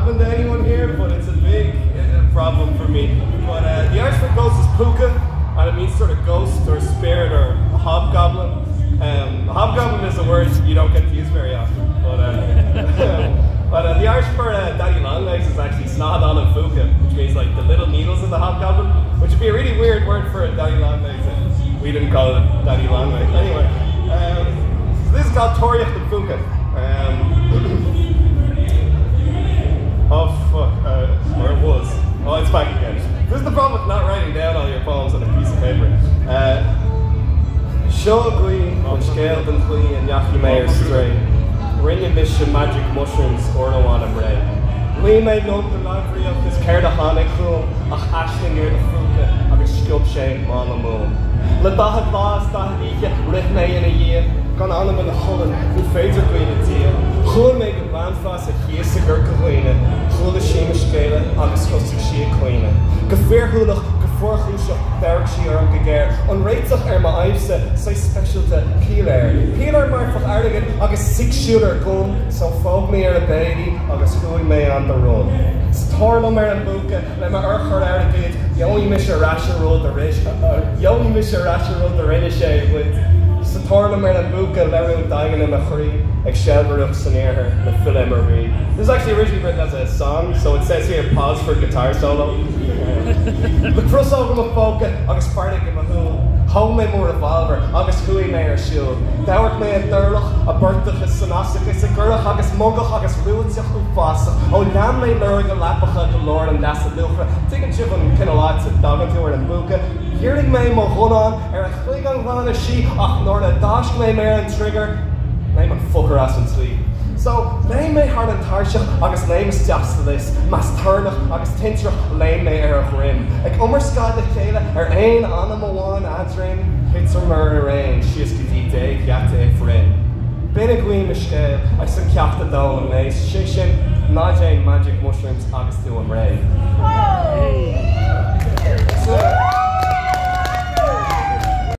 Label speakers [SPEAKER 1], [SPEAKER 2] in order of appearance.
[SPEAKER 1] happened to anyone here, but it's a big problem for me. But the Irish for ghost is puka, and it means sort of ghost or spirit or a hobgoblin. A hobgoblin is a word you don't get to use very often. But the Irish for daddy longlegs is actually snodon and fuka, which means like the little needles in the hobgoblin, which would be a really weird word for a daddy longlegs. We didn't call it daddy longlegs. Anyway, so this is called Toriach and fuka. Oh fuck, or it was. Oh, it's back again. This is the problem with not writing down all your poems on a piece of paper. Seo Gui, on scale than Gui and Yaki Mayer Stray. Rinne Misha magic mushrooms, Orlawan and Ray. Lee made love the library of this Kerda Hanig Cool, ach ashling near the Fuka, agus Skub Shane, Mama Moon. Le Dahat Laws, Dahat Ike, Rithme in a year, gone on him in the Hullen, who fades her Queen a deal. Chul made the Manfas a Hiesa Gurka Queen, Chul the Shema Scala, agus Hustic Shea Queen. Gafir Hulach, Gafur Husha, Derek Shear and Gager, on Reitzach Erma Ivesa, say special to Peeler. Peeler Marfach Ardigan, agus 6-shooter gun, so folk me a baby, agus Hui me on the run. Storno mer and Búrca, let my Urchar Ardigid, Yoni Misha Rasha road the Rish, Yoni Misha Rasha road the Rinishay with Storno mer and Búrca, Leru Digan in the Hurry, Excelberuk Saneer, the Philem Marie. This is actually originally written as a song, so it says here pause for guitar solo. The crossover with Búrca, agus Pádraig in my hool. Home me more revolver, agus hui me ar shield. Dowart me a durlach, a birthach is sanasach, is a gurlach, agus mugach, agus ruintiach u fasach. O nam me lurig a lapach the Lord and that's a lilcha. Take a chip on kinolats at Dogantúr and Búrca. Hearing me mo hunan, a chligan run a she, ach nor a dash me mer and trigger. Name and fucker ass and sleep. So, name me hard and tarshach, agus name is Jastalis, mas turnach, agus tintrach, lame me ar a grim. Ag skad the Kayla, ein anima wan adrim, hits her murder rain, she is gidi day, yate frin. Binagui mishkel, I some capta down and mace, shishin, najane magic mushrooms, agus to ray.